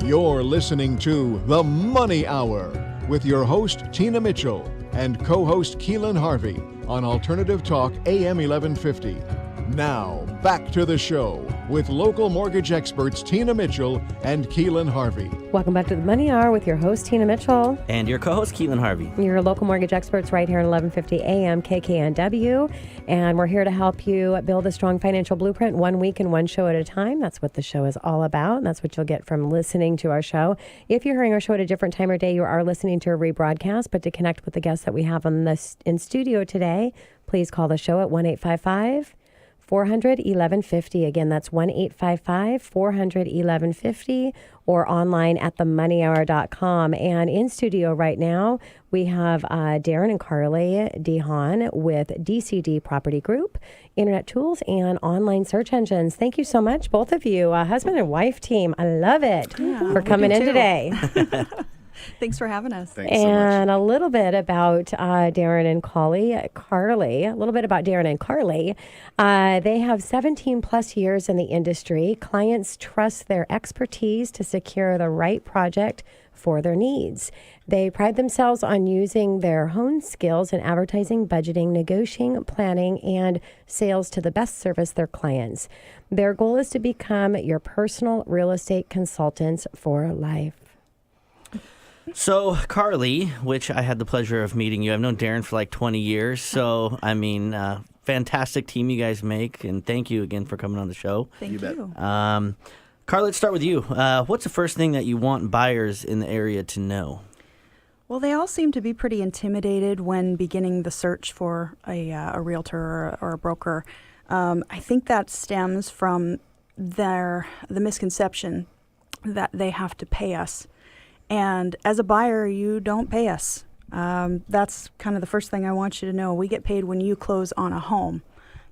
You're listening to The Money Hour with your host, Tina Mitchell, and co-host Keelan Harvey on Alternative Talk AM 1150. Now, back to the show with local mortgage experts Tina Mitchell and Keelan Harvey. Welcome back to The Money Hour with your host, Tina Mitchell. And your co-host, Keelan Harvey. Your local mortgage experts right here at 1150 AM KKNW. And we're here to help you build a strong financial blueprint 1 week and one show at a time. That's what the show is all about. And that's what you'll get from listening to our show. If you're hearing our show at a different time or day, you are listening to a rebroadcast. But to connect with the guests that we have in studio today, please call the show at 1-855 400-1150. Again, that's 1-855-400-1150 or online at themoneyhour.com. And in studio right now, we have Darin and Carly DeHaan with DCD Property Group, Internet Tools, and Online Search Engines. Thank you so much, both of you, husband and wife team. I love it for coming in today. Thanks for having us. Thanks so much. And a little bit about Darin and Carly. They have 17 plus years in the industry. Clients trust their expertise to secure the right project for their needs. They pride themselves on using their own skills in advertising, budgeting, negotiating, planning, and sales to the best service their clients. Their goal is to become your personal real estate consultants for life. So, Carly, which I had the pleasure of meeting you. I've known Darin for like 20 years. So, I mean, fantastic team you guys make. And thank you again for coming on the show. Thank you. Carly, let's start with you. What's the first thing that you want buyers in the area to know? Well, they all seem to be pretty intimidated when beginning the search for a realtor or a broker. I think that stems from the misconception that they have to pay us. And as a buyer, you don't pay us. That's kind of the first thing I want you to know. We get paid when you close on a home,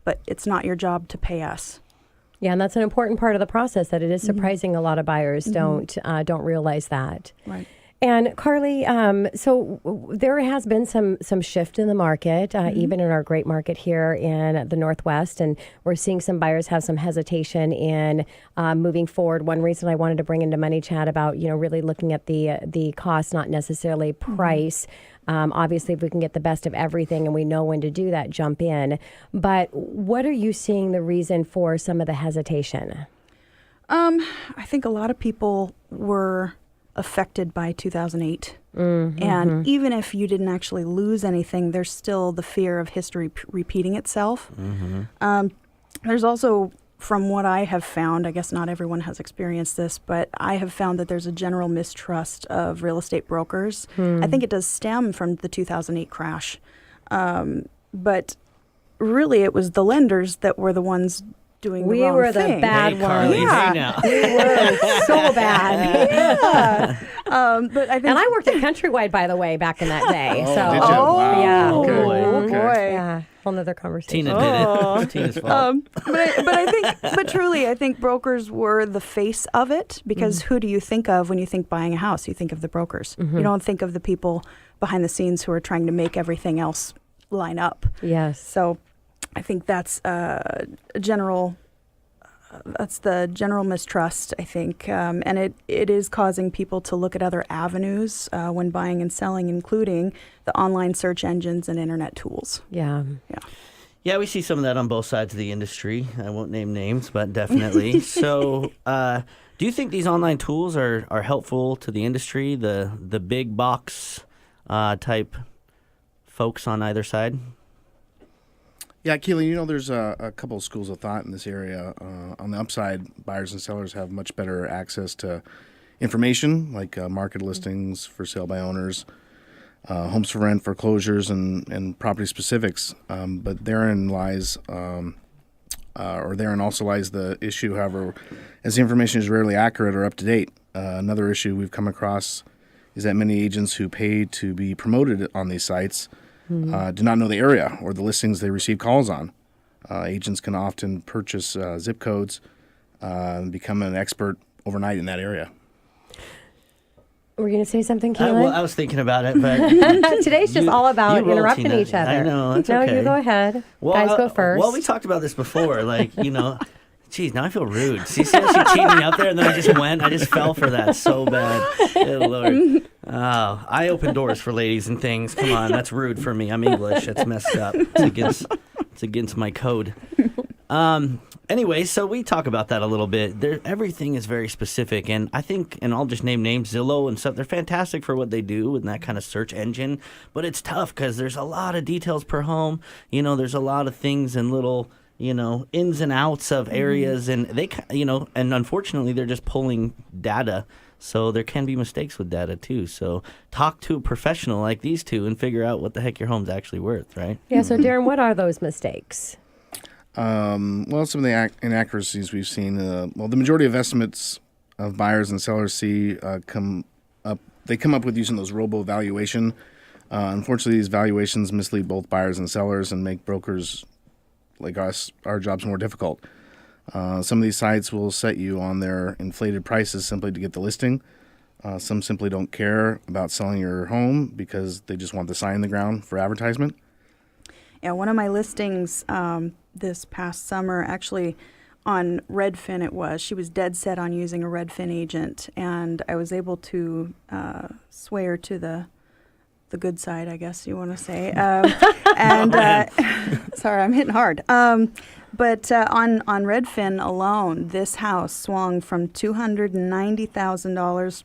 but it's not your job to pay us. Yeah, and that's an important part of the process that it is surprising a lot of buyers don't realize that. Right. And Carly, so there has been some shift in the market, even in our great market here in the Northwest, and we're seeing some buyers have some hesitation in moving forward. One reason I wanted to bring into Money Chat about, really looking at the cost, not necessarily price. Obviously, if we can get the best of everything and we know when to do that, jump in. But what are you seeing the reason for some of the hesitation? I think a lot of people were affected by 2008. And even if you didn't actually lose anything, there's still the fear of history repeating itself. There's also, from what I have found, I guess not everyone has experienced this, but I have found that there's a general mistrust of real estate brokers. I think it does stem from the 2008 crash. But really, it was the lenders that were the ones doing the wrong were thing. the bad ones. Carly, Yeah. hey now. We were so bad. Yeah. But I think, And I worked at Countrywide, by the way, back in that day. Oh, so did you? Wow. yeah. Okay. Oh, Okay. boy. Yeah, whole nother conversation. Tina did it. Tina's fault. But truly, I think brokers were the face of it, because who do you think of when you think buying a house? You think of the brokers. You don't think of the people behind the scenes who are trying to make everything else line up. Yes. So I think that's the general mistrust, I think. And it is causing people to look at other avenues when buying and selling, including the online search engines and internet tools. Yeah. Yeah, we see some of that on both sides of the industry. I won't name names, but definitely. So, do you think these online tools are helpful to the industry, the big box type folks on either side? Yeah, Keelan, there's a couple of schools of thought in this area. On the upside, buyers and sellers have much better access to information, like market listings for sale by owners, homes for rent, foreclosures, and property specifics. But therein also lies the issue, however, as the information is rarely accurate or up to date. Another issue we've come across is that many agents who pay to be promoted on these sites do not know the area or the listings they receive calls on. Agents can often purchase zip codes and become an expert overnight in that area. Were you going to say something, Keelan? I was thinking about it, but Today's just all about you roll, interrupting Tina. each other. I know, that's no, okay. you go ahead. Guys, go first. Well, we talked about this before. Geez, now I feel rude. See how she teed me up there, and then I just went. I just fell for that so bad. Good Lord. Oh, I open doors for ladies and things. Come on, that's rude for me. I'm English. That's messed up. It's against my code. Anyway, so we talk about that a little bit. Everything is very specific, and I think, and I'll just name names, Zillow and stuff, they're fantastic for what they do in that kind of search engine, but it's tough because there's a lot of details per home. There's a lot of things and little, ins and outs of areas, and and unfortunately, they're just pulling data. So there can be mistakes with data, too. So talk to a professional like these two and figure out what the heck your home's actually worth, right? Yeah, so Darin, what are those mistakes? Well, some of the inaccuracies we've seen, the majority of estimates of buyers and sellers come up with using those robo-valuation. Unfortunately, these valuations mislead both buyers and sellers and make brokers like us, our jobs more difficult. Some of these sites will set you on their inflated prices simply to get the listing. Some simply don't care about selling your home because they just want the sign in the ground for advertisement. Yeah, one of my listings this past summer, actually on Redfin she was dead set on using a Redfin agent, and I was able to sway her to the good side, I guess you want to say. Sorry, I'm hitting hard. But on Redfin alone, this house swung from $290,000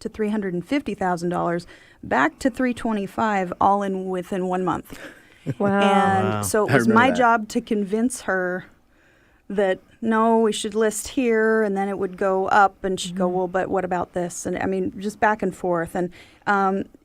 to $350,000 back to $325,000 all within 1 month. Wow. And so it was my job to convince her that, no, we should list here, and then it would go up, and she'd go, well, but what about this? And I mean, just back and forth. And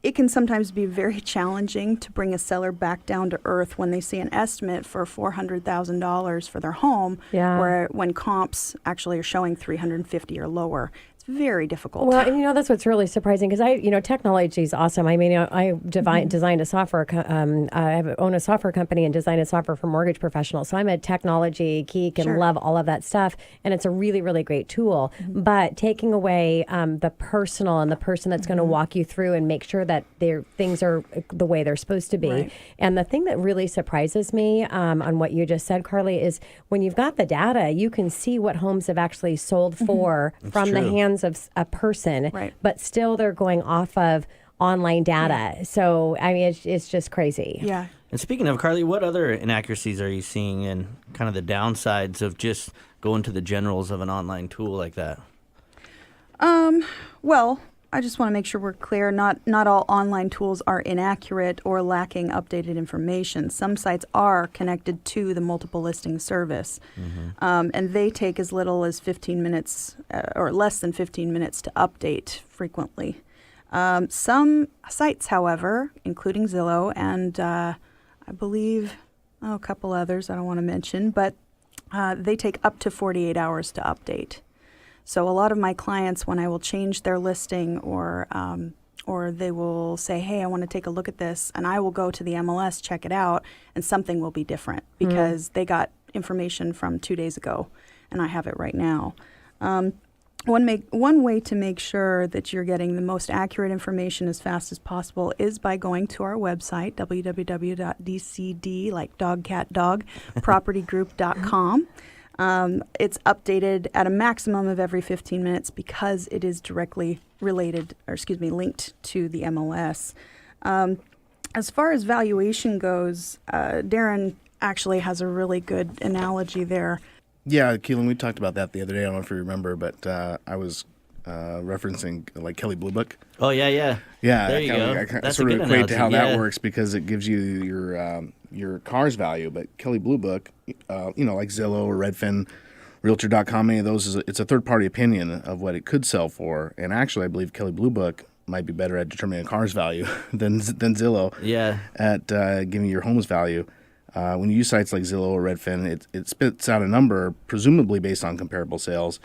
it can sometimes be very challenging to bring a seller back down to earth when they see an estimate for $400,000 for their home, when comps actually are showing $350,000 or lower. Very difficult. Well, and that's what's really surprising because technology is awesome. I mean, I designed a software. I own a software company and designed a software for mortgage professionals. So I'm a technology geek and love all of that stuff. And it's a really, really great tool. But taking away the personal and the person that's going to walk you through and make sure that things are the way they're supposed to be. Right. And the thing that really surprises me on what you just said, Carly, is when you've got the data, you can see what homes have actually sold for from the hands of a person, but still they're going off of online data. Yeah. So, I mean, it's just crazy. Yeah. And speaking of, Carly, what other inaccuracies are you seeing and kind of the downsides of just going to the generals of an online tool like that? Well, I just want to make sure we're clear. Not all online tools are inaccurate or lacking updated information. Some sites are connected to the multiple listing service, and they take as little as 15 minutes or less than 15 minutes to update frequently. Some sites, however, including Zillow and I believe a couple others I don't want to mention, but they take up to 48 hours to update. So a lot of my clients, when I will change their listing or they will say, hey, I want to take a look at this, and I will go to the MLS, check it out, and something will be different because they got information from 2 days ago, and I have it right now. One way to make sure that you're getting the most accurate information as fast as possible is by going to our website, www.DCD, like dog, cat, dog, propertygroup.com. It's updated at a maximum of every 15 minutes because it is directly linked to the MLS. As far as valuation goes, Darin actually has a really good analogy there. Yeah, Keelan, we talked about that the other day. I don't know if you remember, but I was referencing like Kelley Blue Book. Oh, yeah. Yeah, there you go. I sort of equate to how that works because it gives you your car's value. But Kelley Blue Book, like Zillow or Redfin, Realtor.com, any of those, it's a third-party opinion of what it could sell for. And actually, I believe Kelley Blue Book might be better at determining a car's value than Zillow at giving your home's value. When you use sites like Zillow or Redfin, it spits out a number, presumably based on comparable sales.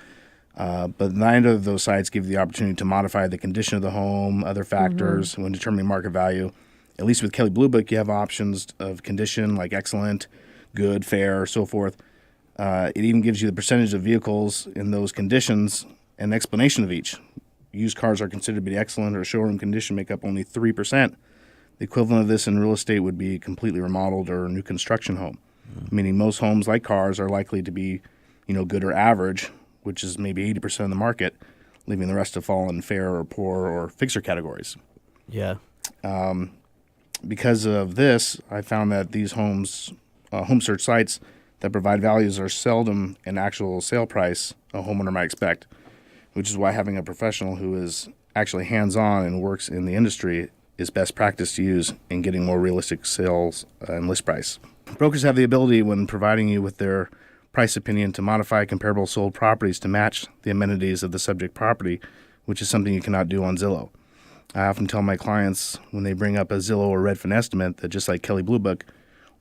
But neither of those sites give you the opportunity to modify the condition of the home, other factors when determining market value. At least with Kelley Blue Book, you have options of condition like excellent, good, fair, so forth. It even gives you the percentage of vehicles in those conditions and explanation of each. Used cars are considered to be excellent or showroom condition make up only 3%. The equivalent of this in real estate would be completely remodeled or a new construction home, meaning most homes, like cars, are likely to be good or average, which is maybe 80% of the market, leaving the rest to fall in fair or poor or fixer categories. Yeah. Because of this, I found that these home search sites that provide values are seldom an actual sale price a homeowner might expect, which is why having a professional who is actually hands-on and works in the industry is best practice to use in getting more realistic sales and list price. Brokers have the ability, when providing you with their price opinion, to modify comparable sold properties to match the amenities of the subject property, which is something you cannot do on Zillow. I often tell my clients when they bring up a Zillow or Redfin estimate that just like Kelley Blue Book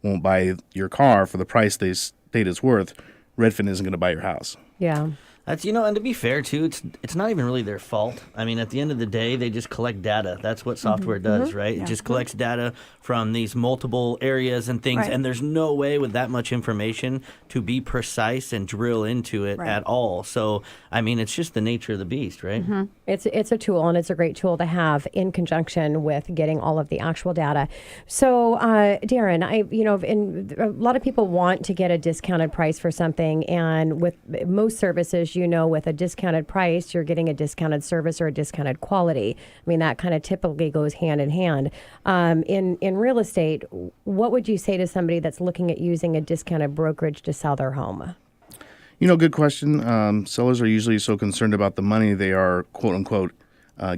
won't buy your car for the price they state it's worth, Redfin isn't going to buy your house. Yeah. That's, and to be fair too, it's not even really their fault. I mean, at the end of the day, they just collect data. That's what software does, right? Yeah. It just collects data from these multiple areas and things, Right. and there's no way with that much information to be precise and drill into it Right. at all. So, I mean, it's just the nature of the beast, right? It's a tool, and it's a great tool to have in conjunction with getting all of the actual data. So, Darin, and a lot of people want to get a discounted price for something, and with most services, with a discounted price, you're getting a discounted service or a discounted quality. I mean, that kind of typically goes hand in hand. In real estate, what would you say to somebody that's looking at using a discounted brokerage to sell their home? Good question. Sellers are usually so concerned about the money they are, quote unquote,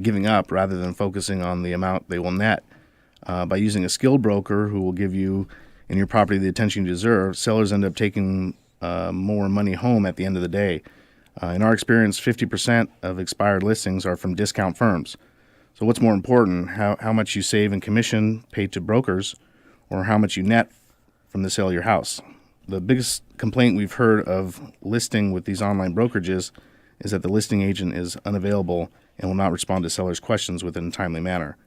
giving up rather than focusing on the amount they will net. By using a skilled broker who will give you and your property the attention you deserve, sellers end up taking more money home at the end of the day. In our experience, 50% of expired listings are from discount firms. So what's more important, how much you save in commission paid to brokers or how much you net from the sale of your house? The biggest complaint we've heard of listing with these online brokerages is that the listing agent is unavailable and will not respond to sellers' questions within a timely manner.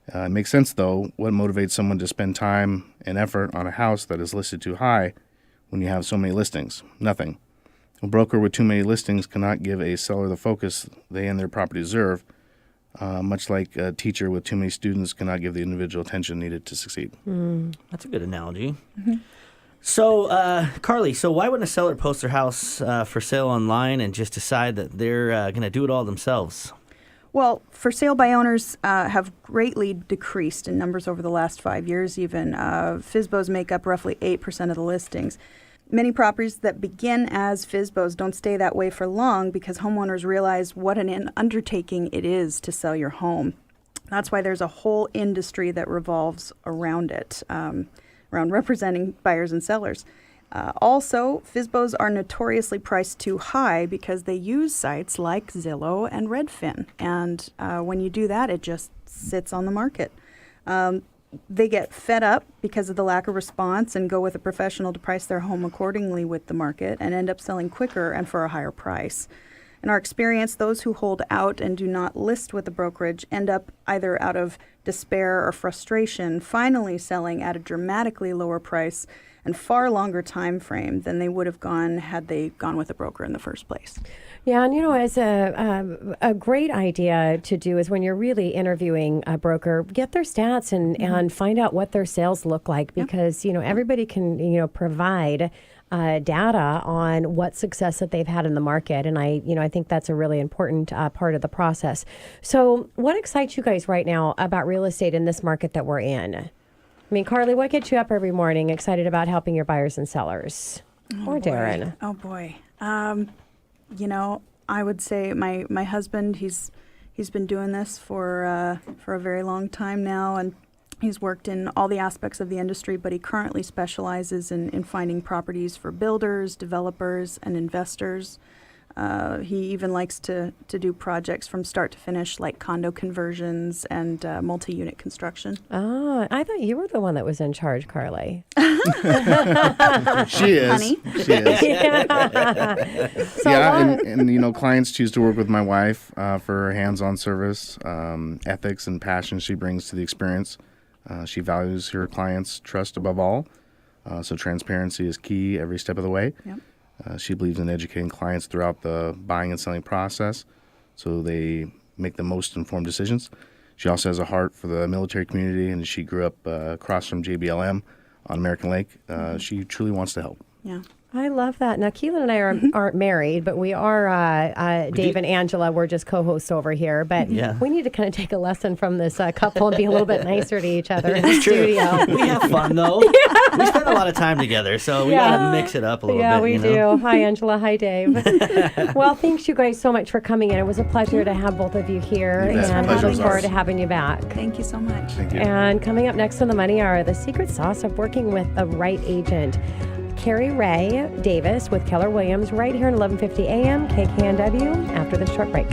It makes sense, though. What motivates someone to spend time and effort on a house that is listed too high when you have so many listings? Nothing. A broker with too many listings cannot give a seller the focus they and their property deserve, much like a teacher with too many students cannot give the individual attention needed to succeed. That's a good analogy. So, Carly, why wouldn't a seller post their house for sale online and just decide that they're going to do it all themselves? Well, for sale by owners have greatly decreased in numbers over the last 5 years even. FSBOs make up roughly 8% of the listings. Many properties that begin as FSBOs don't stay that way for long because homeowners realize what an undertaking it is to sell your home. That's why there's a whole industry that revolves around it, around representing buyers and sellers. Also, FSBOs are notoriously priced too high because they use sites like Zillow and Redfin. And when you do that, it just sits on the market. They get fed up because of the lack of response and go with a professional to price their home accordingly with the market and end up selling quicker and for a higher price. In our experience, those who hold out and do not list with the brokerage end up either out of despair or frustration, finally selling at a dramatically lower price and far longer time frame than they would have gone had they gone with a broker in the first place. Yeah, and as a great idea to do is when you're really interviewing a broker, get their stats and find out what their sales look like because everybody can provide data on what success that they've had in the market, and I think that's a really important part of the process. So, what excites you guys right now about real estate in this market that we're in? I mean, Carly, what gets you up every morning excited about helping your buyers and sellers? Or Darin? Oh boy. I would say my husband, he's been doing this for a very long time now, and he's worked in all the aspects of the industry, but he currently specializes in finding properties for builders, developers, and investors. He even likes to do projects from start to finish, like condo conversions and multi-unit construction. Oh, I thought you were the one that was in charge, Carly. She is. Honey. She is. So and clients choose to work with my wife for her hands-on service, ethics, and passion she brings to the experience. She values her clients' trust above all, so transparency is key every step of the way. Yep. She believes in educating clients throughout the buying and selling process so they make the most informed decisions. She also has a heart for the military community, and she grew up across from JBLM on American Lake. She truly wants to help. Yeah. I love that. Now, Keelan and I aren't married, but we are, Dave and Angela, we're just co-hosts over here. But we need to kind of take a lesson from this couple and be a little bit nicer to each other in the studio. We have fun, though. We spend a lot of time together, so we got to mix it up a little bit. Yeah, we do. Hi, Angela. Hi, Dave. Well, thanks you guys so much for coming in. It was a pleasure to have both of you here, and we look forward to having you back. Thank you so much. Thank you. And coming up next on The Money Hour, the secret sauce of working with the right agent. Carrie Ray Davis with Keller Williams right here at 11:50 a.m. KKNW after this short break.